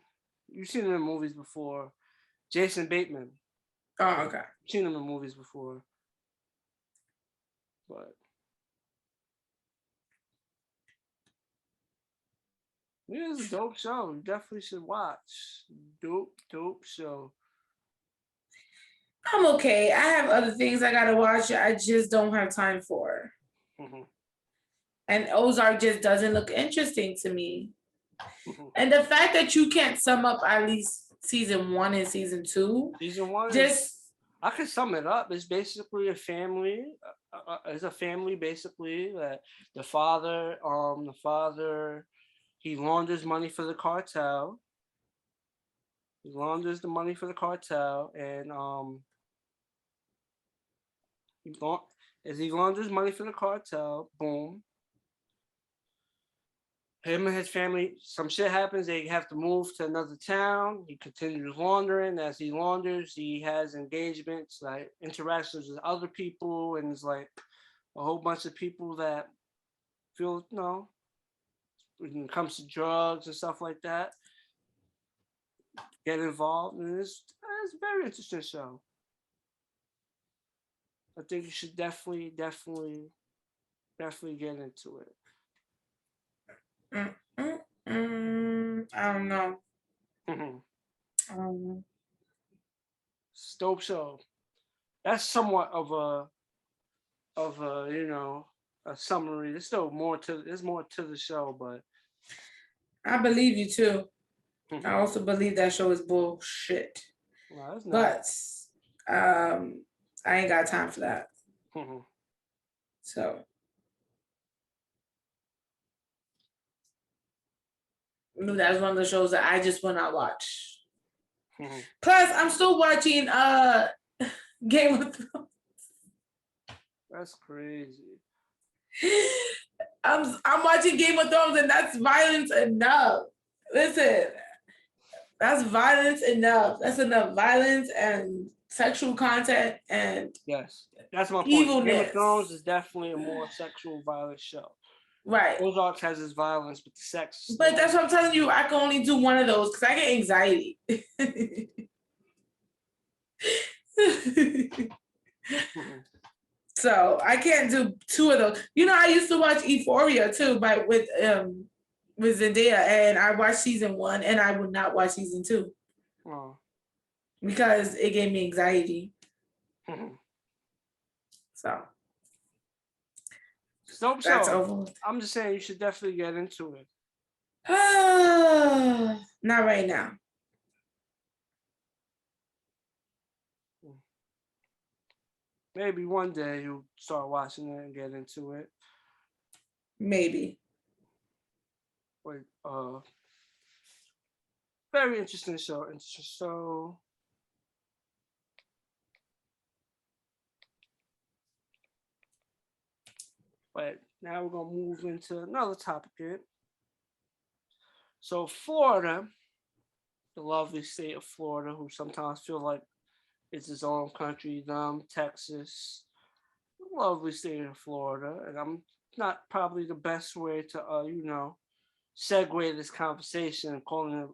You've seen him in movies before. Jason Bateman.
Oh, okay.
You've seen him in movies before. But yeah, it's a dope show. You definitely should watch. Dope show.
I'm okay. I have other things I gotta watch. I just don't have time for. Mm-hmm. And Ozark just doesn't look interesting to me. Mm-hmm. And the fact that you can't sum up at least season 1 and season 2.
Season 1 I can sum it up. It's basically a family. It's a family basically that the father, he launders money for the cartel. He launders the money for the cartel, and as he launders money for the cartel, boom. Him and his family, some shit happens. They have to move to another town. He continues laundering. As he launders, he has engagements, like interactions with other people, and it's like a whole bunch of people that feel, when it comes to drugs and stuff like that, get involved. And it's a very interesting show. I think you should definitely get into it.
I don't know.
Mhm.
I don't know.
It's a dope show. That's somewhat of a a summary. There's still more to the show, but
I believe you too. I
no,
also believe that show is bullshit.
it's not.
But I ain't got time for that.
Mhm.
So that's one of the shows that I just will not watch.
Mhm.
Plus, I'm still watching Game of Thrones.
That's crazy.
I'm watching Game of Thrones, and that's violence enough. Listen, that's violence enough. That's enough violence and sexual content and
Yes, that's my point. Game of Thrones
evilness.
is definitely a more sexual violent show.
Right.
Ozark has its violence, but the sex.
But that's what I'm telling you. I can only do one of those because I get anxiety.
Mhm.
So I can't do two of those. You know, I used to watch Euphoria too, with Zendaya, and I watched season 1, and I would not watch season 2
Oh.
because it gave me anxiety.
Mhm.
So
Dope
that's
show.
over.
I'm just saying you should definitely get into it.
Not right now.
Maybe one day you'll start watching it and get into it.
Maybe.
But very interesting show. Interesting show. But now we're gonna move into another topic here. So Florida, the lovely state of Florida, who sometimes feel like it's its own country, them, Texas, lovely state of Florida, and I'm not probably the best way to segue this conversation and calling it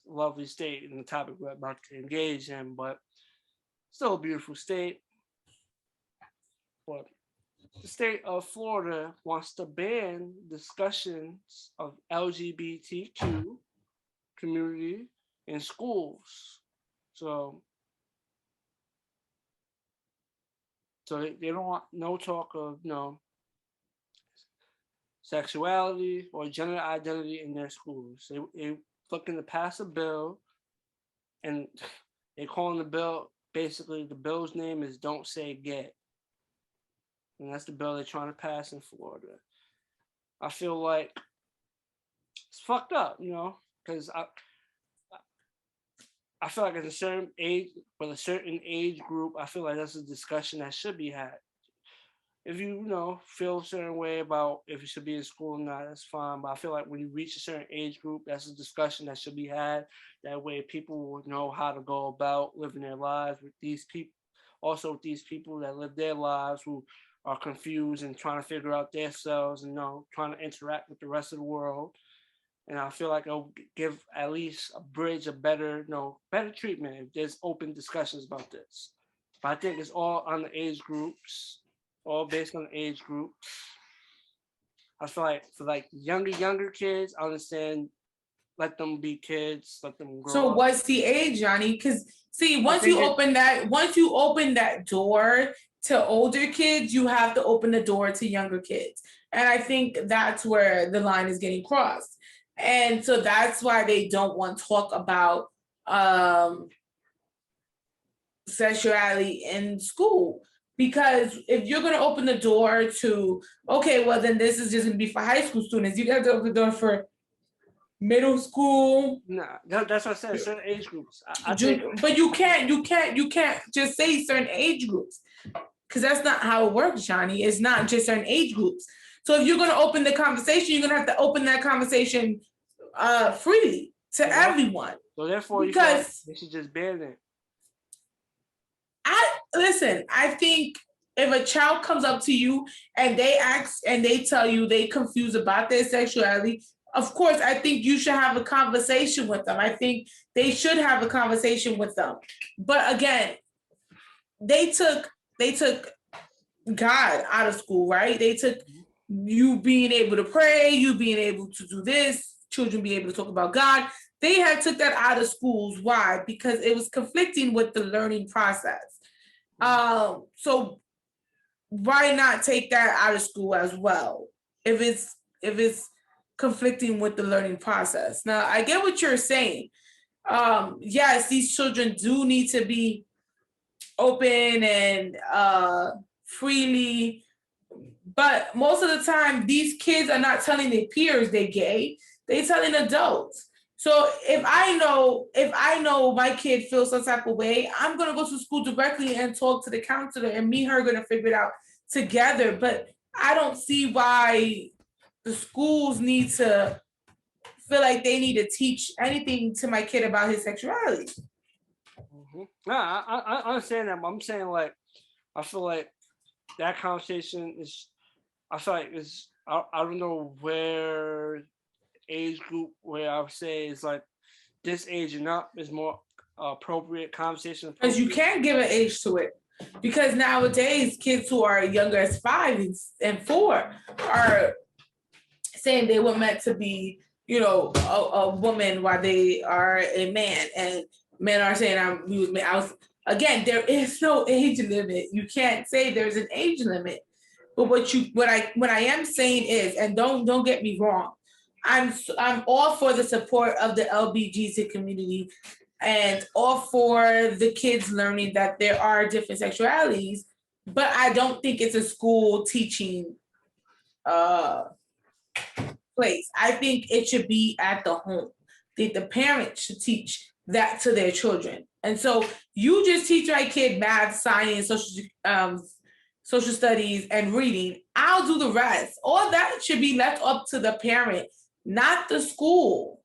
lovely state in the topic we're about to engage in, but still a beautiful state. But the state of Florida wants to ban discussions of LGBTQ community in schools. So they don't want no talk of sexuality or gender identity in their schools. They looking to pass a bill, and they calling the bill, basically the bill's name is "Don't Say Gay," and that's the bill they're trying to pass in Florida. I feel like it's fucked up, because I feel like at a certain age, with a certain age group, I feel like that's a discussion that should be had. If you feel a certain way about if you should be in school or not, that's fine. But I feel like when you reach a certain age group, that's a discussion that should be had. That way, people will know how to go about living their lives with these people. Also, with these people that live their lives who are confused and trying to figure out themselves and trying to interact with the rest of the world. And I feel like it'll give at least a bridge, a better, better treatment if there's open discussions about this. But I think it's all on the age groups, all based on the age group. I feel like for like younger kids, I understand. Let them be kids. Let them grow
So
up.
what's the age, Johnny? Because see,
I
once
think
you open that door to older kids, you have to open the door to younger kids. And I think that's where the line is getting crossed. And so that's why they don't want to talk about sexuality in school. Because if you're going to open the door to, okay, well, then this is just going to be for high school students, you have to open the door for middle school.
Nah, that's what I said. Certain age groups. I think,
But you can't just say certain age groups, because that's not how it works, Johnny. It's not just certain age groups. So if you're going to open the conversation, you're going to have to open that conversation freely to everyone.
So therefore, you feel like
Because
they should just ban it.
I think if a child comes up to you and they ask and they tell you they confused about their sexuality, of course, I think you should have a conversation with them. I think they should have a conversation with them. But again, they took God out of school, right? They took you being able to pray, you being able to do this, children be able to talk about God. They had took that out of schools. Why? Because it was conflicting with the learning process. So why not take that out of school as well? If it's conflicting with the learning process. Now, I get what you're saying. Yes, these children do need to be open and freely, but most of the time these kids are not telling their peers they're gay. They're telling adults. So if I know my kid feels some type of way, I'm gonna go to school directly and talk to the counselor, and me and her are gonna figure it out together. But I don't see why the schools need to feel like they need to teach anything to my kid about his sexuality.
No, I understand that, but I'm saying, like, I feel like that conversation is, I feel like it's, I don't know where age group where I would say is like this age and up is more appropriate conversation.
Because you can't give an age to it. Because nowadays, kids who are younger as 5 and 4 are saying they were meant to be, a woman while they are a man, and men are saying I was. Again, there is no age limit. You can't say there's an age limit. But what I am saying is, and don't get me wrong, I'm all for the support of the LBGT community, and all for the kids learning that there are different sexualities. But I don't think it's a school teaching place. I think it should be at the home. The parents should teach that to their children. And so you just teach my kid math, science, social studies, and reading. I'll do the rest. All that should be left up to the parent, not the school.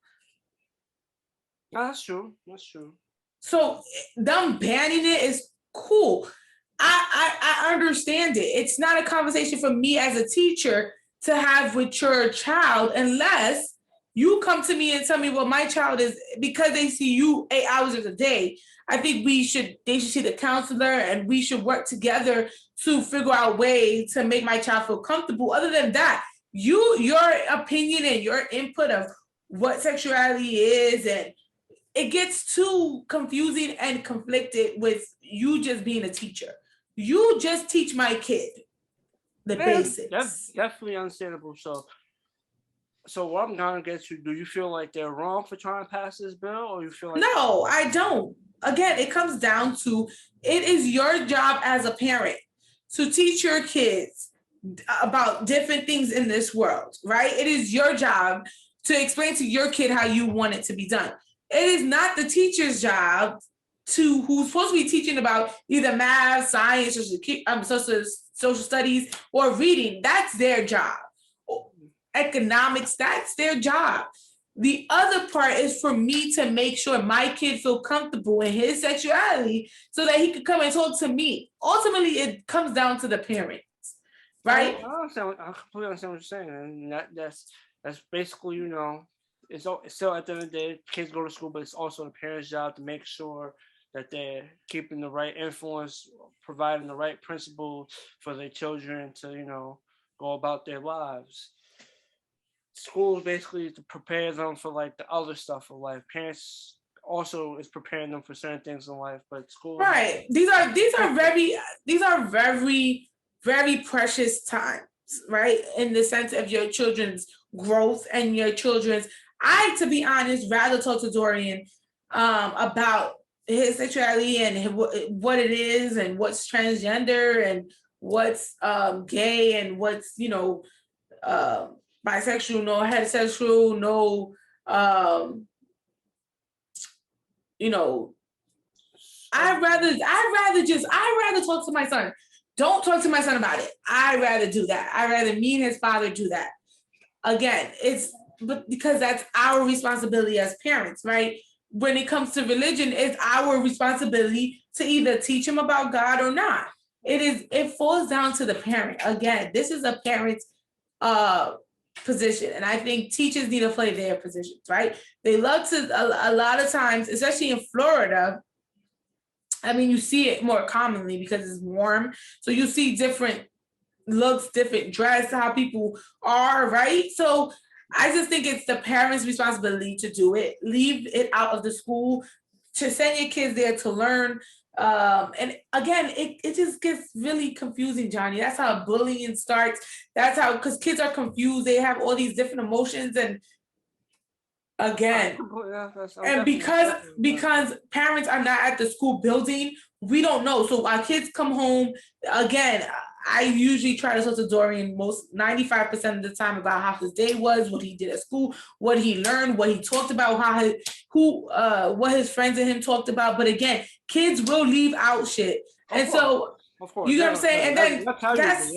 That's true. That's true.
So them banning it is cool. I understand it. It's not a conversation for me as a teacher to have with your child unless you come to me and tell me what my child is, because they see you 8 hours of the day. I think they should see the counselor, and we should work together to figure out a way to make my child feel comfortable. Other than that, your opinion and your input of what sexuality is, and it gets too confusing and conflicted with you just being a teacher. You just teach my kid the basics.
That's definitely understandable. So what I'm gonna get to, do you feel like they're wrong for trying to pass this bill, or you feel like...
No, I don't. Again, it comes down to, it is your job as a parent to teach your kids about different things in this world, right? It is your job to explain to your kid how you want it to be done. It is not the teacher's job who's supposed to be teaching about either math, science, social studies, or reading. That's their job. Economics, that's their job. The other part is for me to make sure my kid feel comfortable in his sexuality so that he could come and talk to me. Ultimately, it comes down to the parents, right?
I completely understand what you're saying, and that's basically, it's still at the end of the day, kids go to school, but it's also the parents' job to make sure that they're keeping the right influence, providing the right principles for their children to, go about their lives. Schools basically to prepare them for like the other stuff of life. Parents also is preparing them for certain things in life, but school...
Right. These are very, very precious times, right? In the sense of your children's growth and your children's... to be honest, rather talk to Dorian about his sexuality and what it is, and what's transgender, and what's gay, and what's bisexual, no heterosexual, no I'd rather talk to my son. Don't talk to my son about it. I'd rather do that. I'd rather me and his father do that. Again, because that's our responsibility as parents, right? When it comes to religion, it's our responsibility to either teach him about God or not. It falls down to the parent. Again, this is a parent's position, and I think teachers need to play their positions, right? They love to, a lot of times, especially in Florida, I mean, you see it more commonly because it's warm, so you see different looks, different dress, how people are, right? So I just think it's the parents' responsibility to do it. Leave it out of the school, to send your kids there to learn. And again, it just gets really confusing, Johnny. That's how bullying starts. That's how, because kids are confused. They have all these different emotions. And again, and because parents are not at the school building, we don't know. So our kids come home. Again, I usually try to talk to Dorian most 95% of the time about how his day was, what he did at school, what he learned, what he talked about, what his friends and him talked about. But again, kids will leave out shit. And so
of course,
you know what I'm saying? And then that's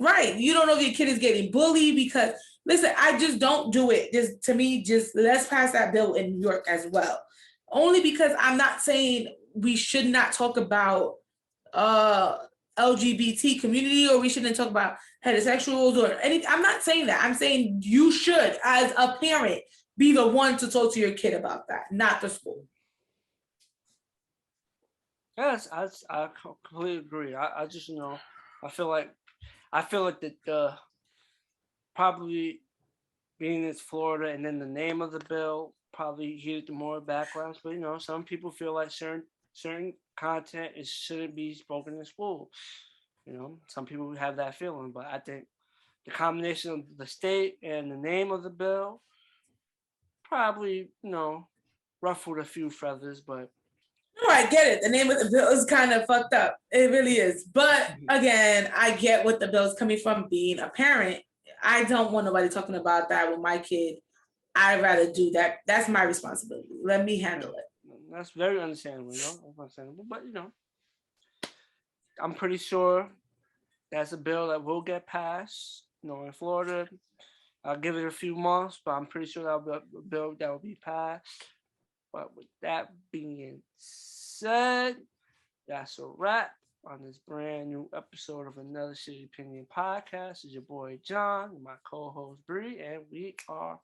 right. You don't know if your kid is getting bullied because listen, I just don't do it. Just to me, just let's pass that bill in New York as well. Only because I'm not saying we should not talk about LGBT community or we shouldn't talk about heterosexuals or anything. I'm not saying that. I'm saying you should, as a parent, be the one to talk to your kid about that, not the school.
Yes, I completely agree. I just I feel like the probably being it's Florida and then the name of the bill probably heated more backlash. But some people feel like certain content shouldn't be spoken in school. Some people have that feeling, but I think the combination of the state and the name of the bill probably ruffled a few feathers, but.
Oh, I get it. The name of the bill is kind of fucked up. It really is. But again, I get what the bill is coming from. Being a parent, I don't want nobody talking about that with my kid. I'd rather do that. That's my responsibility. Let me handle it.
That's very understandable, understandable. But I'm pretty sure that's a bill that will get passed. In Florida, I'll give it a few months, but I'm pretty sure that'll be a bill that will be passed. But with that being said, that's a wrap on this brand new episode of another Shitty Opinion podcast. It's your boy John, my co-host Bree, and we are